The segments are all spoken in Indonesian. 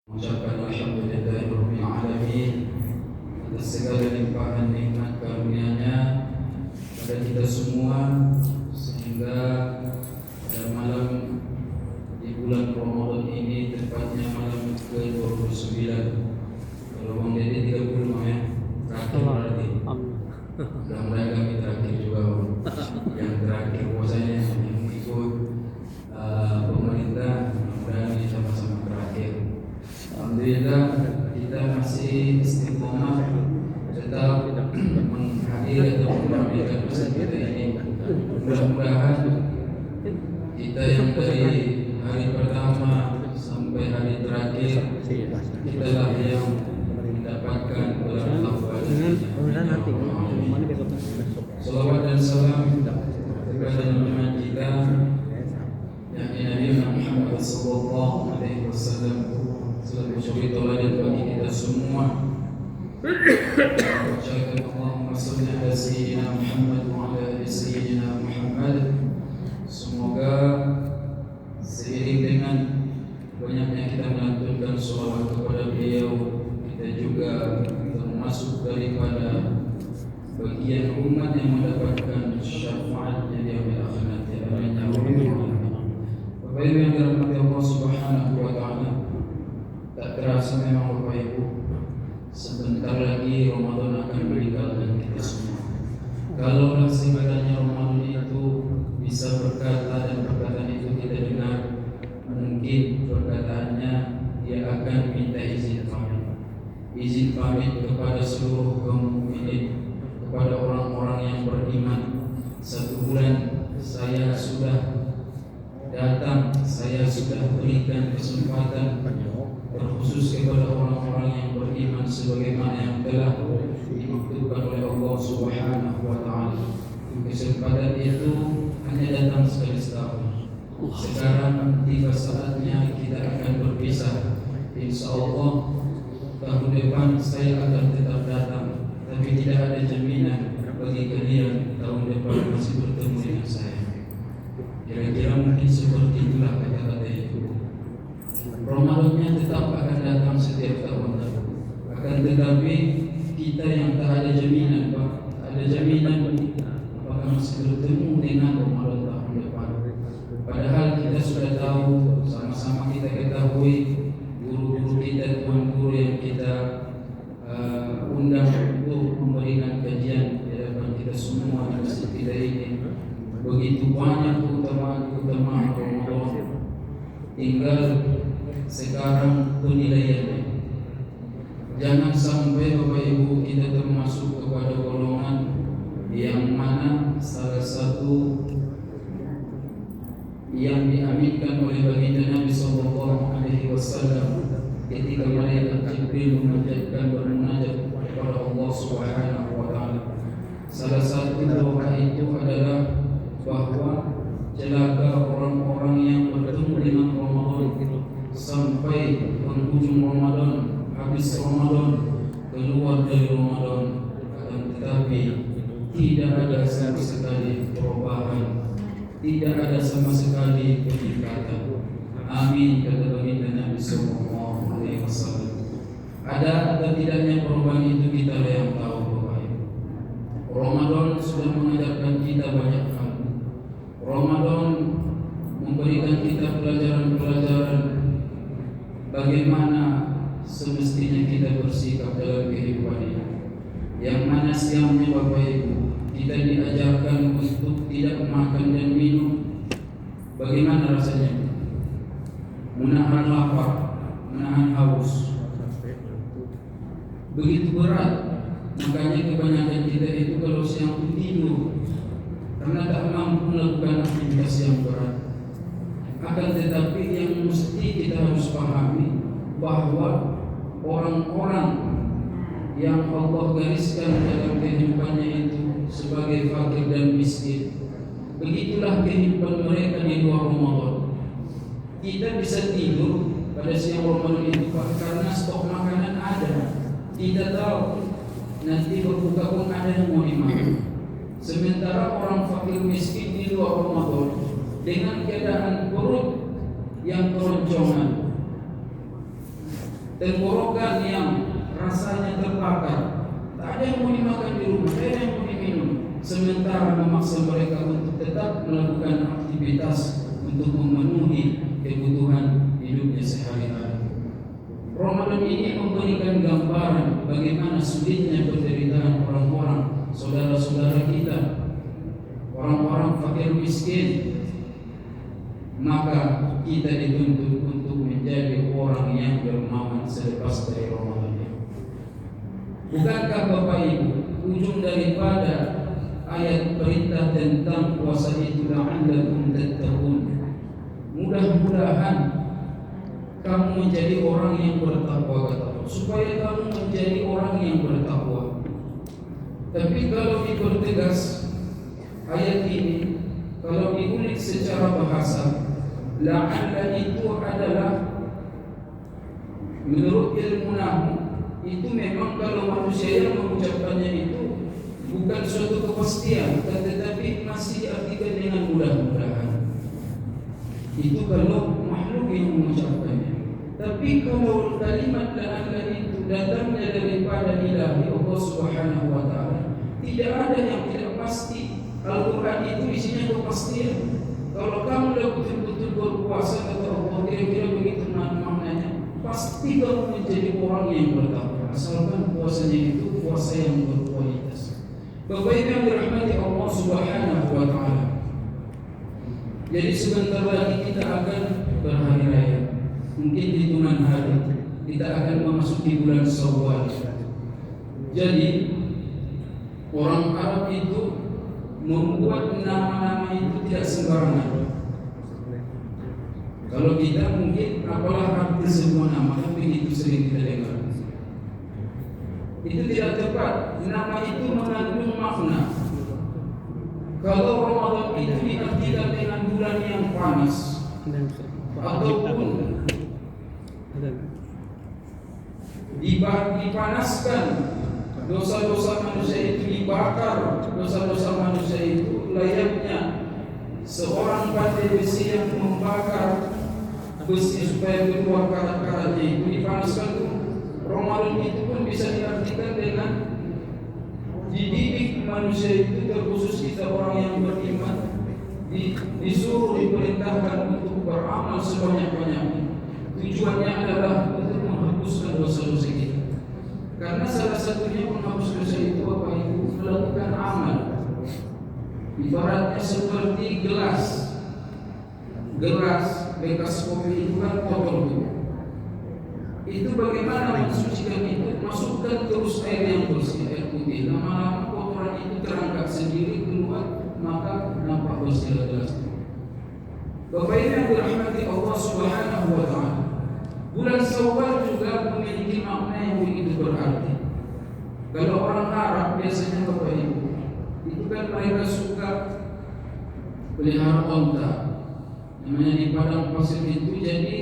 Mengucapkan alhamdulillahirabbil alamin atas segala limpahan nikmat karunia-Nya pada kita semua, sehingga pada malam di bulan Ramadan ini, tepatnya malam ke-29, kalau Bang Dede 30 ya, terakhir berarti. Mudah-mudahan kami terakhir juga, yang terakhir puasanya yang ikut pemerintah, mudah-mudahan ini sama-sama terakhir. Alhamdulillah kita masih istiqomah tetap menghadiri atau menyampaikan pesan kita ini. Mudah-mudahan kita yang dari hari pertama sampai hari terakhir, kita lah yang mendapatkan gelar taubat. Salawat dan salam kepada junjungan kita yang Nabi Muhammad sallallahu alaihi wasallam, selalu suri teladan bagi kita semua. Allahumma shalli ala sayyidina Muhammad wa ala ali sayyidina Muhammad. Semoga seiring dengan banyaknya kita melantunkan sholawat kepada beliau, kita juga termasuk daripada bagian umat yang mendapatkan syafaatnya di akhir nanti. Bapak Ibu yang dirahmati Allah Subhanahu wa taala, tak terasa memang Bapak Ibu, sebentar lagi Ramadan akan meninggalkan kita semua. Kalau sekiranya Ramadan itu bisa berkata dan perkataan itu kita dengar, mungkin perkataannya dia akan minta izin pamit kepada seluruh kaum mukminin, kepada orang-orang yang beriman. 1 bulan saya sudah datang, saya sudah berikan kesempatan terkhusus kepada orang-orang yang beriman sebagaimana yang telah dimaksudkan oleh Allah Subhanahu wa taala. Kesempatan itu hanya datang sekali setahun. Sekarang tiba saatnya kita akan berpisah. Insyaallah tahun depan saya akan tetap datang, tapi tidak ada jaminan bagi kalian tahun depan masih bertemu dengan saya. Kira-kira mungkin seperti itulah kata-kata itu. Ramadannya tetap akan datang setiap tahun, akan tetapi kita yang tak ada jaminan, Pak, ada jaminan apakah masih bertemu dengan Ramadan tahun depan. Padahal kita sudah tahu, sama-sama kita ketahui, guru-guru kita, tuan guru yang kita undang untuk memberikan kajian di hadapan kita semua di masjid kita ini, begitu banyak keutamaan Ramadan. Tinggal sekarang penilaiannya. Jangan sampai Bapak Ibu kita termasuk kepada golongan yang mana salah satu yang diaminkan oleh baginda Nabi sallallahu alaihi wasallam ketika malaikat Jibril memanjatkan bermunajat kepada Allah Subhanahu wa taala. Salah satu doa itu adalah bahwa celaka orang-orang yang bertemu dengan Ramadan sampai penghujung Ramadan, habis Ramadan, keluar dari Ramadan, akan tetapi tidak ada sama sekali perubahan, tidak ada sama sekali peningkatan. Amin, kata baginda Nabi sallallahu alaihi wasallam. Ada atau tidaknya perubahan itu kita yang tahu, Bapak Ibu. Ramadan sudah mengajarkan kita banyak hal. Ramadan memberikan kita pelajaran-pelajaran bagaimana semestinya kita bersikap dalam kehidupan ini. Yang mana siangnya Bapak Ibu kita diajarkan untuk tidak makan dan minum. Bagaimana rasanya? Menahan lapar, menahan haus. Begitu berat. Makanya kebanyakan kita itu kalau siang itu tidur karena tak mampu melakukan aktivitas yang berat. Akan tetapi yang mesti kita harus pahami bahwa orang-orang yang Allah gariskan dalam kehidupannya itu sebagai fakir dan miskin, begitulah kehidupan mereka di luar Ramadan. Kita bisa tidur pada siang Ramadan itu Pak, karena stok makanan ada. Kita tahu nanti berbuka pun ada yang mau dimakan. Sementara orang fakir miskin di luar Ramadan dengan keadaan perut yang keroncongan, tenggorokan yang rasanya terbakar, tak ada yang mau dimakan di rumah, tak ada yang mau diminum, sementara memaksa mereka untuk tetap melakukan aktivitas untuk memenuhi kebutuhan hidupnya sehari-hari. Ramadan ini memberikan gambaran bagaimana sulitnya penderitaan orang-orang, saudara-saudara kita, orang-orang fakir miskin. Maka kita dituntut untuk menjadi orang yang dermawan selepas dari Ramadan. Bukankah Bapak Ibu, ujung daripada ayat perintah tentang puasa itu la'allakum tattaqun, mudah-mudahan kamu menjadi orang yang bertakwa, kata Allah, supaya kamu menjadi orang yang bertakwa. Tapi kalau dipertegas ayat ini, kalau diulik secara bahasa, la'alla itu adalah menurut ilmu nahwu itu memang kalau manusia yang mengucapkannya itu bukan suatu kepastian, tetapi masih diartikan dengan mudah-mudahan. Itu kalau makhluk yang mengucapkannya. Tapi kalau kalimat la'alla itu datangnya daripada ilahi Allah Subhanahu wa ta'ala, tidak ada yang tidak pasti. Al-Quran itu isinya kepastian. Kalau kamu betul-betul berpuasa, kata Allah, kira-kira begitu maknanya, pasti kamu menjadi orang yang bertakwa, asalkan puasanya itu puasa yang berkualitas. Bapak Ibu yang dirahmati Allah Subhanahu wa ta'ala, jadi sebentar lagi kita akan berhari raya, mungkin hitungan hari kita akan memasuki bulan Syawal. Jadi orang Arab itu membuat nama-nama itu tidak sembarangan. Kalau kita mungkin apalah arti semua nama, tapi itu sering kita dengar. Itu tidak tepat. Nama itu mengandung makna. Kalau Ramadan itu diartikan dengan bulan yang panas, ataupun dipanaskan, dosa-dosa manusia itu dibakar, dosa-dosa manusia itu layaknya seorang pandai besi yang membakar besi supaya keluar karat-karatnya itu dipanaskan. Ramadan itu pun bisa diartikan dengan dididik manusia itu, terkhusus kita orang yang beriman, disuruh, diperintahkan untuk beramal sebanyak-banyaknya. Tujuannya adalah untuk menghapuskan dosa-dosa kita. Karena salah satunya menghapus dosa itu Bapak Ibu melakukan amal. Ibaratnya seperti gelas bekas kopi itu kan kotor tuh. Itu bagaimana mensucikan itu? Masukkan terus air yang bersih, air putih. Lama-lama kotoran itu terangkat sendiri keluar, maka nampak bersih gelas. Bapak Ibu yang dirahmati Allah Subhanahu wa ta'ala, bulan Syawal juga memiliki makna yang begitu berarti. Kalau orang Arab biasanya Bapak Ibu, itu kan mereka suka pelihara onta, namanya di padang pasir itu. Jadi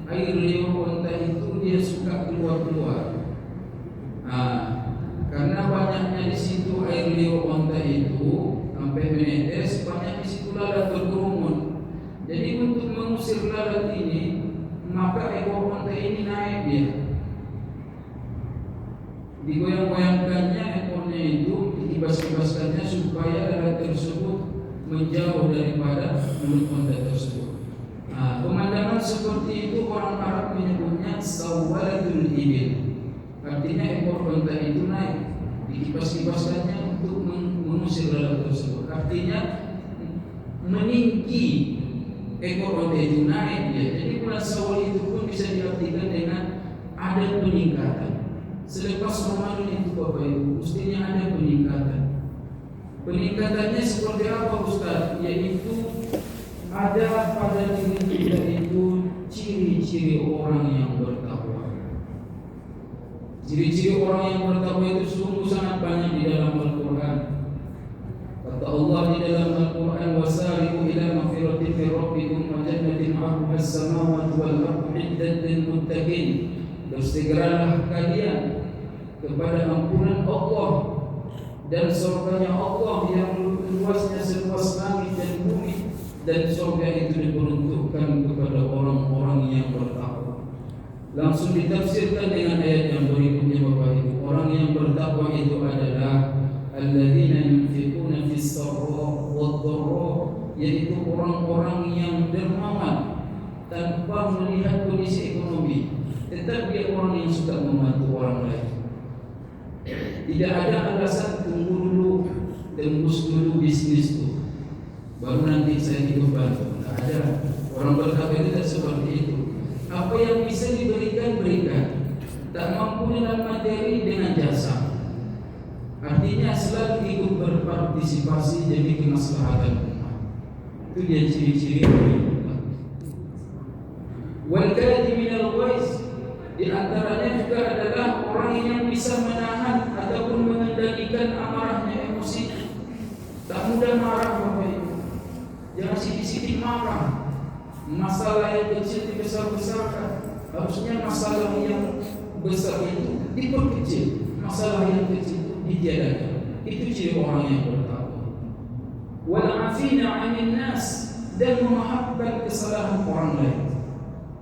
air liur onta itu dia suka keluar-keluar. Karena banyaknya di situ air liur onta itu sampai menetes, banyak di situ lalat berkerumun. Jadi untuk mengusir lalat ini, maka ekor onta ini naik dia. Digoyang-goyangkannya ekornya itu, dikibas-kibaskannya supaya lalat tersebut menjauh daripada mulut onta tersebut. Pemandangan seperti itu orang Arab menyebutnya sawalatul ibil. Artinya ekor onta itu naik, dikibas-kibaskannya untuk mengusir lalat tersebut. Artinya meninggi ekor onta itu naik dia. Jadi bulan Syawal itu pun bisa diartikan dengan ada peningkatan. Selepas Ramadan itu Bapak Ibu, mestinya ada peningkatan. Peningkatannya seperti apa Ustaz? Yaitu ada pada diri kita itu ciri-ciri orang yang bertakwa. Ciri-ciri orang yang bertakwa itu sungguh sangat banyak di dalam Al-Quran. Kata Allah di dalam Al-Quran, wasari'u ila maghfiratin min rabbikum wa jannatin 'arduha as-samawati wal ardu 'iddat lil muttaqin. Bersegeralah kalian kepada ampunan Allah dan surganya Allah yang luasnya seluas langit dan bumi, dan surga itu diperuntukkan kepada orang-orang yang bertakwa. Langsung ditafsirkan dengan ayat yang berikutnya Bapak Ibu. Orang yang bertakwa itu adalah alladzina yunfiquna fis sarra wad dharra, yaitu orang-orang yang dermawan tanpa melihat kondisi ekonomi. Tetap dia orang yang suka membantu orang lain. Tidak ada alasan tunggu dulu, tembus dulu bisnis itu, baru nanti saya ikut bantu. Tidak ada. Orang bertakwa itu tidak seperti itu. Apa yang bisa diberikan, berikan. Tak mampu dalam materi, dengan jasa. Artinya selalu ikut berpartisipasi demi kemaslahatan umat. Itu dia ciri-ciri wal kadhiminal ghaiz. Di antaranya juga adalah orang yang bisa menahan ataupun mengendalikan amarahnya, emosinya. Tak mudah marah Bapak Ibu. Jangan sikit-sikit marah. Masalah yang kecil dibesar-besarkan. Harusnya masalah yang besar itu diperkecil, masalah yang kecil itu ditiadakan. Itu ciri orang yang bertakwa. Wal 'afina 'anil nas, dan memaafkan kesalahan orang lain.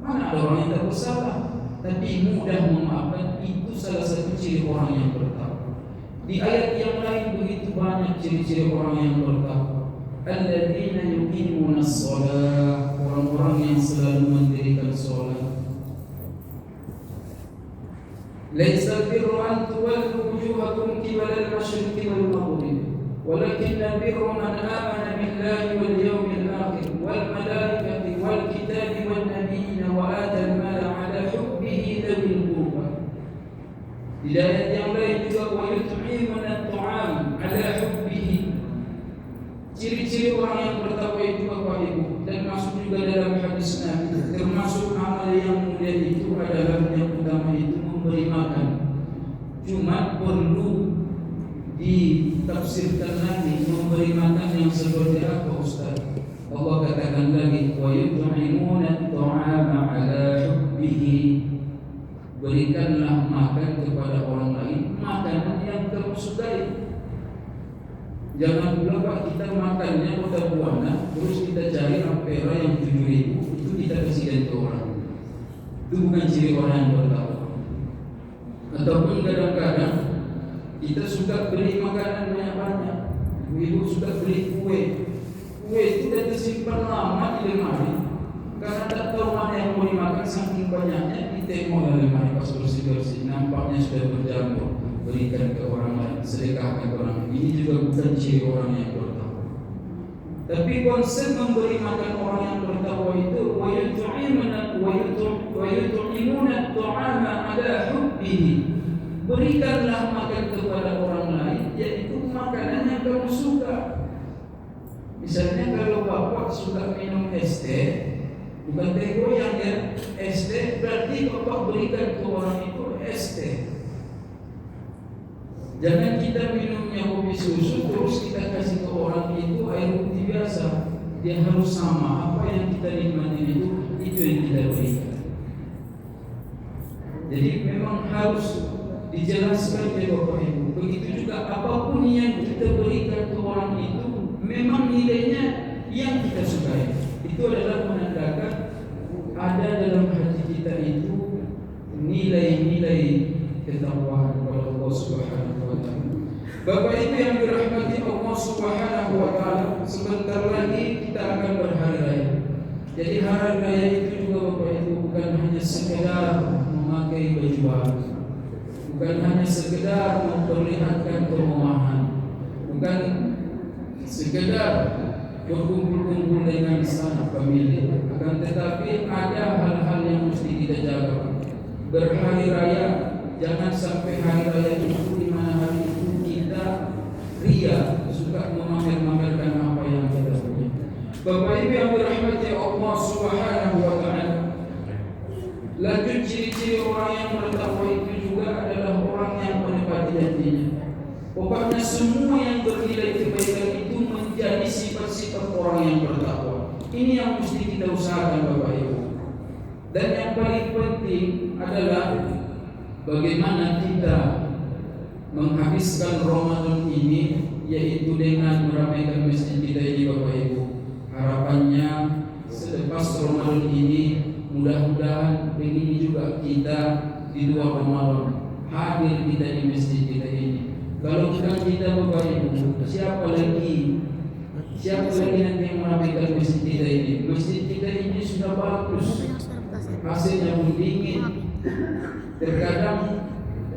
Mana ada orang yang tak bersalah tapi mudah memaafkan? Itu salah satu ciri orang yang bertakwa. Di ayat yang lain begitu banyak ciri-ciri orang yang bertakwa. Alladzina yuqimuna shalah, orang-orang yang selalu mendirikan salat. Laisa birru an tuwallu wujuhakum qibala al-masyriqi wal maghrib, walakinna birra man amana billahi wal yawmil akhir wal malaikati wal kitabi wan nabiyyin wa ata al-mala ala hubbihi dhawil qurba. Di ayat yang lain juga wa yut'imuna at-ta'am ala hubbihi. Ciri-ciri orang yang bertakwa itu Bapak Ibu, dan masuk juga dalam hadis Nabi, termasuk amal yang mulia itu adalah yang utama itu memberi makan. Cuma perlu ditafsirkan lagi memberi makan yang seperti apa Ustaz? Allah katakan lagi wa yut'imuna at-ta'ama 'ala hubbihi. Berikanlah makan kepada orang lain makanan yang kamu sukai. Jangan pula Pak kita makannya kota buana, terus kita cari ampera yang 7.000 itu kita kasihkan ke orang. Itu bukan ciri orang yang bertakwa. Ataupun kadang-kadang kita suka beli makanan banyak-banyak. Ibu suka beli kue. Kue itu sudah tersimpan lama di lemari, karena tak tahu mana yang mau dimakan, saking banyaknya ditengok dalam lemari pas bersih-bersih, nampaknya sudah berjamur. Berikan ke orang lain, sedekahkan ke orang lain. Ini juga bukan ciri orang yang bertakwa. Tapi konsep memberi makan orang yang bertakwa itu wa yut'imuna at-ta'ama 'ala hubbihi. Berikanlah makan kepada orang lain, yaitu makanan yang kamu suka. Misalnya kalau bapak suka minum es teh, bukan teh goyang ya, es teh, berarti bapak berikan ke orang itu es teh. Jangan kita minumnya kopi susu terus kita kasih ke orang itu air putih biasa. Dia harus sama, apa yang kita nikmati itu yang kita berikan. Jadi memang harus dijelaskan ya Bapak Ibu. Begitu juga apapun yang kita berikan ke orang itu memang nilainya yang kita sukai. Itu adalah menandakan ada dalam hati kita itu nilai-nilai ketakwaan kepada Allah Subhanahu wa taala. Bapak Ibu yang dirahmati Allah Subhanahu wa taala, sebentar lagi kita akan berhari raya. Jadi hari raya itu juga Bapak Ibu bukan hanya sekedar memakai baju baru, bukan hanya sekedar memperlihatkan kemewahan, bukan sekedar berkumpul-kumpul dengan sanak famili, akan tetapi ada hal-hal yang mesti kita jaga. Berhari raya, jangan sampai hari raya itu di mana hari itu kita ria, suka memamer-mamerkan apa yang kita punya. Bapak Ibu yang dirahmati Allah Subhanahu wa taala, lanjut ciri-ciri orang yang bertakwa itu juga adalah orang yang menepati janjinya. Pokoknya semua yang bernilai kebaikan itu menjadi sifat-sifat orang yang bertakwa. Ini yang mesti kita usahakan Bapak Ibu. Dan yang paling penting adalah bagaimana kita menghabiskan Ramadan ini, yaitu dengan meramaikan masjid kita ini Bapak Ibu. Harapannya selepas Ramadan ini mudah-mudahan begini juga kita di luar Ramadan hadir kita di masjid kita ini. Kalau bukan kita Bapak Ibu, siapa lagi nanti yang merapikan masjid kita ini? Masjid kita ini sudah bagus, AC-nya pun dingin. Terkadang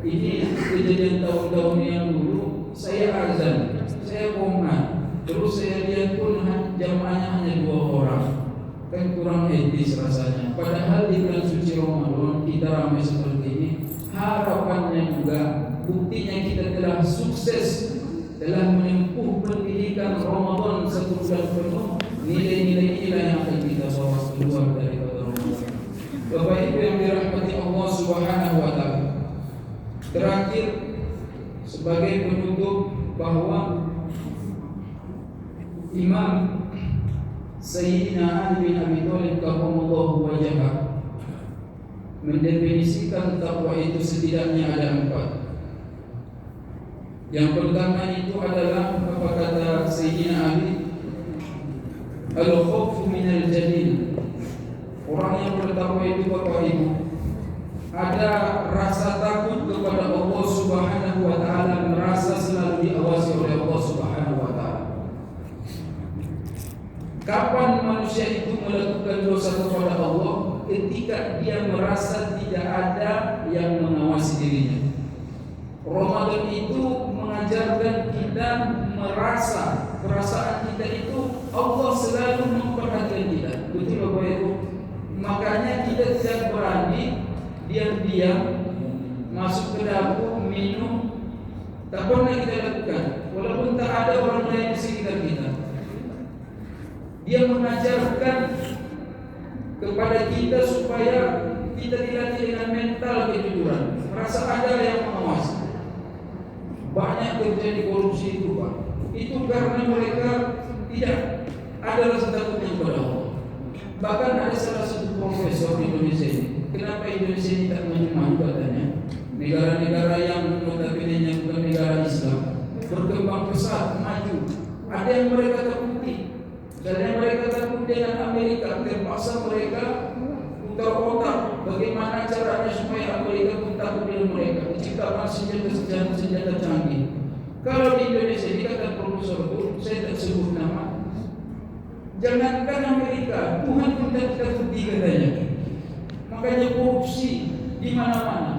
ini kejadian tahun-tahun yang dulu, saya azan, saya komat, terus saya lihat pun jamaahnya hanya 2 orang, kan kurang etis rasanya. Padahal di bulan suci Ramadan kita ramai seperti ini, harapannya juga buktinya kita telah sukses telah menempuh pendidikan Ramadan 1 bulan penuh. Nilai-nilai inilah yang akan kita bawa keluar dari Ramadan. Bapak Ibu yang dirahmati Allah Subhanahu wa taala. Terakhir sebagai penutup bahwa Imam Sayyidina Ali bin Abi Thalib karramallahu wajhah mendefinisikan takwa itu setidaknya ada 4. Yang pertama itu adalah apa kata Sayyidina Ali, al-khawfu minal jalil. Orang yang bertakwa itu Bapak Ibu ada rasa takut kepada Allah Subhanahu wa taala, merasa selalu diawasi oleh Allah Subhanahu wa taala. Kapan manusia itu melakukan dosa kepada Allah? Ketika dia merasa tidak ada yang mengawasi dirinya. Ramadan itu mengajarkan kita merasa, perasaan kita itu Allah selalu memperhatikan kita. Betul Bapak Ibu? Makanya kita tidak berani diam-diam masuk ke dapur minum, tak pernah kita lakukan walaupun tak ada orang lain di sekitar kita. Dia mengajarkan kepada kita supaya kita dilatih dengan mental kejujuran, merasa ada yang mengawasi. Banyak terjadi korupsi itu Pak, itu karena mereka tidak ada rasa takutnya kepada Allah. Bahkan ada salah satu profesor di Indonesia ini, kenapa Indonesia ini tak maju-maju katanya? Negara-negara yang notabene bukan negara Islam berkembang pesat, maju. Ada yang mereka takuti, dan yang mereka takut dengan Amerika. Terpaksa mereka putar otak bagaimana caranya supaya Amerika pun takut dengan mereka, diciptakan senjata canggih. Kalau di Indonesia ini kata profesor itu, saya tak sebut nama, jangankan Amerika, Tuhan pun tak takuti katanya. Makanya korupsi di mana-mana.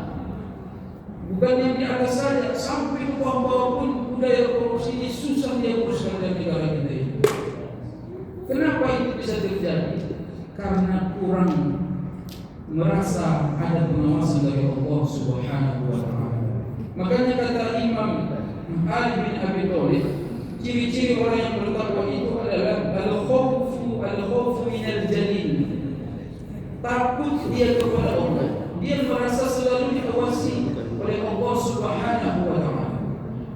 Bukan yang di atas saja, sampai ke bawah pun budaya korupsi ini susah dihapuskan dari negara kita ini. Kenapa itu bisa terjadi? Karena kurang merasa ada pengawasan dari Allah Subhanahu wa taala. Makanya kata Imam Ali bin Abi Thalib, ciri-ciri orang yang bertakwa itu adalah al-khawfu minal jalil. Takut dia kepada Allah. Dia merasa selalu diawasi oleh Allah Subhanahu wa taala.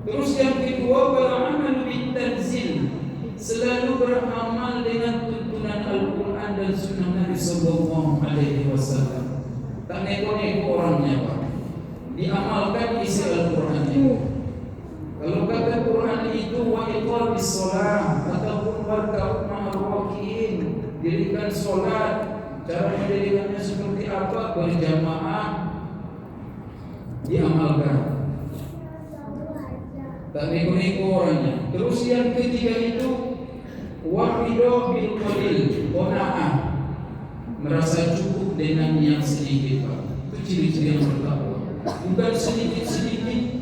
Terus yang kedua, beramal bin tanzil, selalu beramal dengan tuntunan Al-Quran dan Sunnah Nabi Sallallahu Alaihi Wasallam. Tak neko-neko orangnya Pak, diamalkan isi Al-Quran itu. Kalau kata Quran itu wa iqamis shalah ataupun warka'u ma'ar raki'in, dirikan solat, cara mendirikannya seperti apa? Berjamaah, diamalkan. Tak neko-neko orangnya. Terus yang ketiga itu wahido bil qalil, qanaah, merasa cukup dengan yang sedikit Pak. Itu ciri-ciri yang bertakwa. Bukan sedikit-sedikit.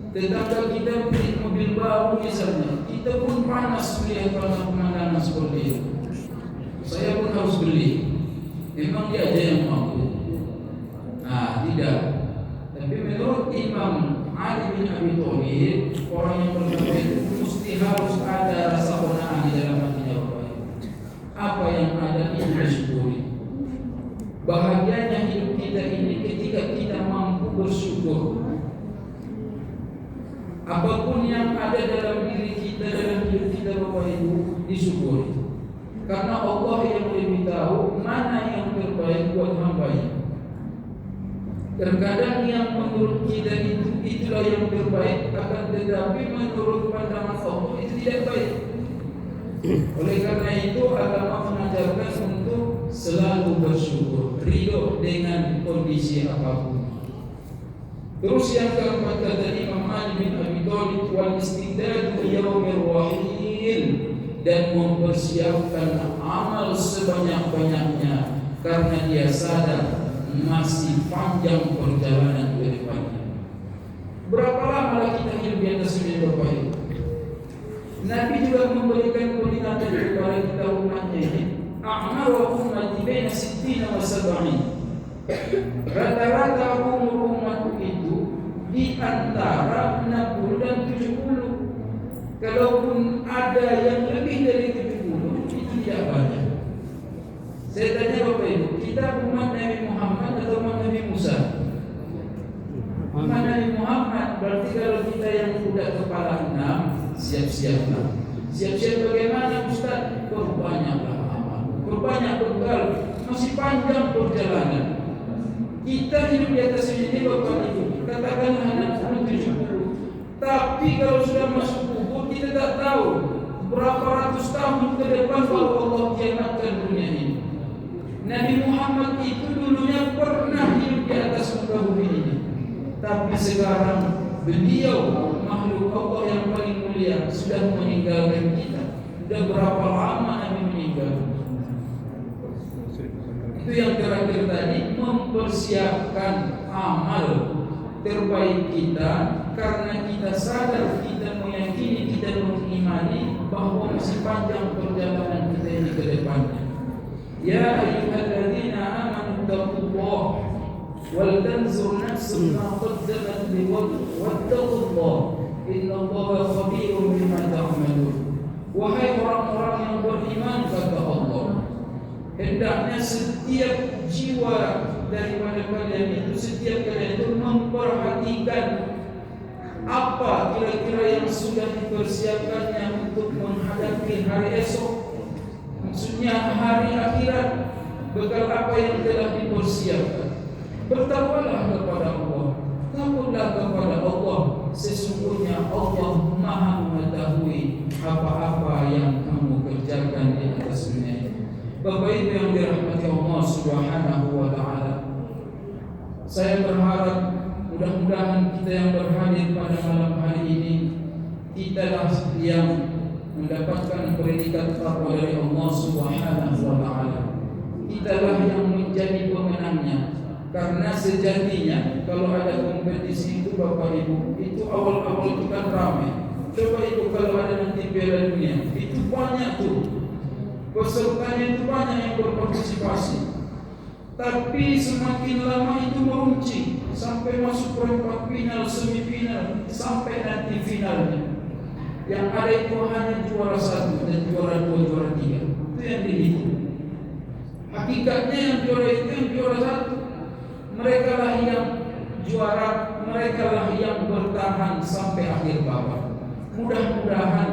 Tetangga kita beli mobil baru misalnya, kita pun panas melihat pemandangan seperti itu. Saya pun harus beli. Memang dia aja yang mampu. Nah, tidak. Tapi menurut Imam Ali bin Abi Thalib, orang yang bertakwa itu mesti harus ada rasa qanaah di dalam hatinya Bapak. Apa yang ada itu disyukuri. Bahagianya hidup kita ini ketika kita mampu bersyukur. Apapun yang ada dalam diri kita, dalam hidup kita Bapak Ibu, disyukuri. Karena Allah yang lebih tahu mana yang terbaik buat hamba-Nya. Terkadang yang menurut kita itu itulah yang terbaik, akan tetapi menurut pandangan Allah itu tidak baik. Oleh karena itu agama mengajarkan untuk selalu bersyukur, ridho dengan kondisi apapun. Terus yang keempat kata Imam Ali bin Abi Thalib, wal istidad li yaumir rahil, dan mempersiapkan amal sebanyak-banyaknya karena dia sadar masih panjang perjalanan ke depannya. Berapa lama kita hidup di atas dunia Bapak Ibu? Nabi juga memberikan peringatan kepada kita umatnya ini, a'maru ummati baina 60 wa 70. Rata-rata umur umatku itu di antara 60 dan 70. Kalaupun ada yang lebih dari 70, itu tidak banyak. Saya tanya Bapak Ibu, kita umat Nabi Muhammad atau umat Nabi Musa? Umat Nabi Muhammad. Berarti kalau kita yang udah kepala 6, siap-siaplah. Siap-siap bagaimana Ustaz? Perbanyaklah amal, perbanyak bekal, masih panjang perjalanan. Kita hidup di atas ini Bapak Ibu, katakanlah 60-70. Tapi kalau sudah masuk kubur, kita tak tahu berapa ratus tahun ke depan baru Allah kiamatkan dunia ini. Nabi Muhammad itu dulunya pernah hidup di atas muka bumi ini, tapi sekarang beliau makhluk Allah yang paling mulia sudah meninggalkan kita. Sudah berapa lama Nabi meninggal? Itu yang terakhir tadi, mempersiapkan amal terbaik kita karena kita sadar, kita meyakini, kita mengimani bahwa masih panjang perjalanan kita ini ke depannya. Ya ayyuhalladzina amanu taqullaha wal tanzur nafsun ma qaddamat lighad wattaqullaha innallaha khabirun bima ta'malun. Wahai orang-orang yang beriman, kata Allah, hendaknya setiap jiwa daripada kalian itu, setiap kalian itu memperhatikan apa kira-kira yang sudah dipersiapkannya untuk menghadapi hari esok. Maksudnya hari akhirat, bekal apa yang telah dipersiapkan. Bertakwalah kepada Allah, takutlah kepada Allah, sesungguhnya Allah Maha mengetahui apa-apa yang kamu kerjakan di atas dunia ini. Bapak Ibu yang dirahmati Allah Subhanahu wa taala, saya berharap mudah-mudahan kita yang berhadir pada malam hari ini, kitalah yang mendapatkan predikat takwa dari Allah Subhanahu wa taala. Kitalah yang menjadi pemenangnya. Karena sejatinya kalau ada kompetisi itu Bapak Ibu, itu awal-awal itu kan ramai. Coba itu kalau ada nanti Piala Dunia, itu banyak tuh pesertanya, itu banyak yang berpartisipasi. Tapi semakin lama itu meruncing sampai masuk perempat final, semifinal, sampai nanti finalnya. Yang ada itu hanya juara 1 dan juara 2, juara 3. Itu yang dihitung. Hakikatnya yang juara itu yang juara 1. Mereka lah yang juara, mereka lah yang bertahan sampai akhir babak. Mudah-mudahan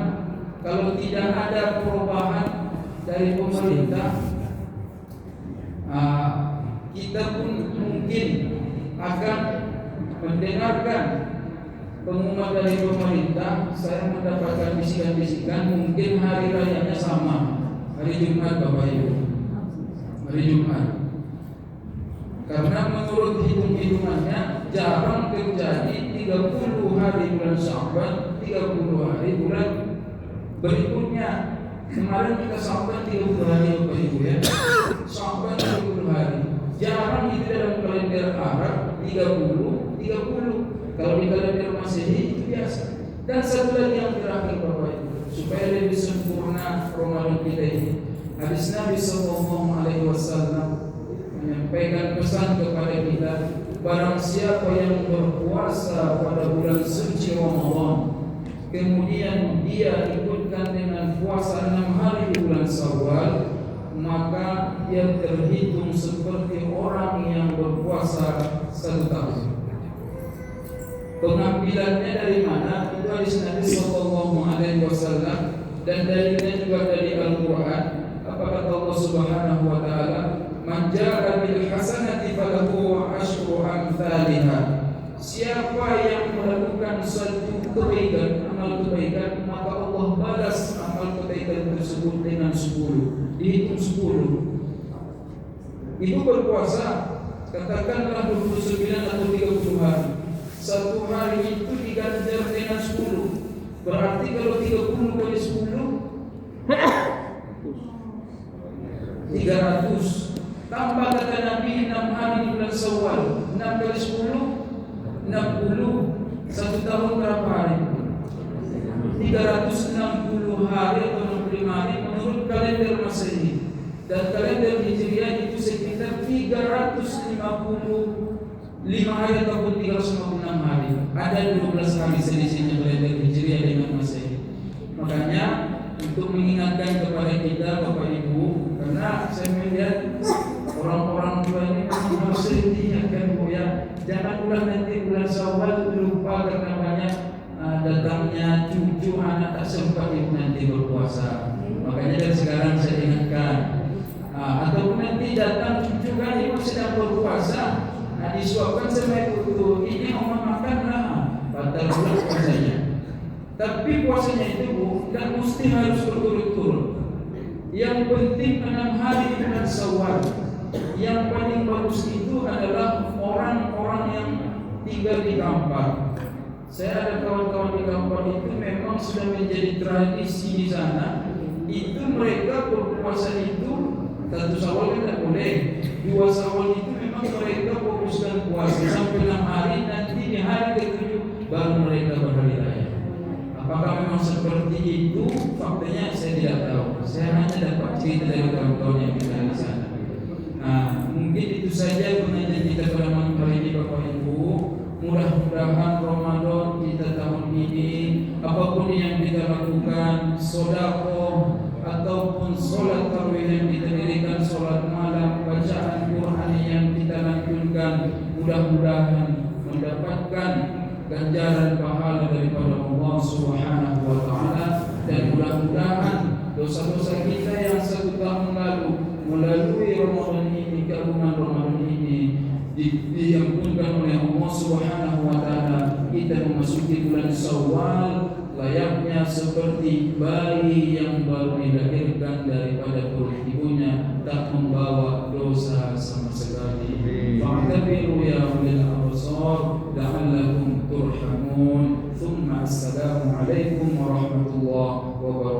kalau tidak ada perubahan dari pemerintah, kita pun mungkin akan mendengarkan pengumuman dari pemerintah. Saya mendapatkan bisikan-bisikan mungkin hari rayanya sama, hari Jumat Bapak Ibu, hari Jumat. Karena menurut hitung-hitungannya jarang terjadi 30 hari bulan Sya'ban, 30 hari bulan berikutnya. Kemarin kita Sya'ban 30 hari Bapak Ibu ya, Sya'ban 30 hari. Jarang itu dalam kalender Arab 30. Kalau di kalender Masehi itu biasa. Dan satu lagi yang terakhir Bapak Ibu, supaya lebih sempurna Ramadan kita ini, hadis Nabi sallallahu alaihi wasallam menyampaikan pesan kepada kita, barang siapa yang berpuasa pada bulan suci Ramadan, kemudian dia ikutkan dengan puasa 6 hari di bulan Syawal, maka dia terhitung seperti orang yang berpuasa 1 tahun. Pengambilannya dari mana? Itu hadis Nabi sallallahu alaihi wasallam, dan dalilnya juga dari Al-Qur'an. Apa kata Allah Subhanahu wa taala? Man jaa bil hasanati falahu asyru amsalha. Siapa yang melakukan suatu kebaikan, amal kebaikan, maka Allah balas amal kebaikan tersebut dengan 10. Dihitung 10. Ibu berpuasa, katakanlah 29 atau 30 hari. Satu hari itu diganjar dengan 10. Berarti kalau 30 kali 10 300. Tambah kata Nabi 6 hari di bulan Syawal. 6 kali 10 60. Satu tahun berapa hari? 360 hari atau 65 hari menurut kalender Masehi. Dan kalender Hijriah itu sekitar 355 hari ataupun 356 hari. Ada 12 hari selisihnya kalender Hijriah dengan Masehi. Makanya untuk mengingatkan kepada kita Bapak Ibu, karena saya melihat orang-orang tua ini memang harus sering diingatkan Bu ya, jangan pula nanti bulan Syawal lupa karena banyak datangnya cucu anak tak sempat ibu nanti berpuasa. Makanya dari sekarang saya ingatkan, ataupun nanti datang cucu kan ibu sedang berpuasa, disuapkan sama ibu, ini mau makanlah, batal pula puasanya. Tapi puasanya itu Bu, dan mesti harus berturut-turut. Yang penting 6 hari di bulan Syawal. Yang paling bagus itu adalah orang-orang yang tinggal di kampung. Saya ada kawan-kawan di kampung itu memang sudah menjadi tradisi di sana. Itu mereka berpuasa itu 1 Syawal kan tidak boleh. 2 Syawal itu memang mereka fokuskan puasa sampai 6 hari. Nanti di hari ke-7 baru mereka berhari raya. Apakah memang seperti itu? Faktanya saya tidak tahu. Saya hanya dapat cerita dari kawan-kawan yang tinggal di sana. Mungkin itu saja pengajian kita pada malam hari ini Bapak Ibu. Mudah-mudahan Ramadan kita tahun ini, apapun yang kita lakukan, sedekah ataupun sholat tarawih yang kita dirikan, sholat malam, bacaan Quran yang kita lanjutkan, mudah-mudahan mendapatkan ganjaran pahala daripada Allah Subhanahu wa taala, dan mudah-mudahan dosa-dosa kita yang 1 tahun lalu melalui Ramadan ini, keagungan Ramadan ini diampunkan oleh Allah Subhanahu wa taala. Kita memasuki bulan Syawal layaknya seperti bayi yang baru dilahirkan daripada perut ibunya, tak membawa dosa sama sekali. Fa'tabiru ya ulil absar la'allakum turhamun. Thumma assalamu alaikum warahmatullahi wabarakatuh.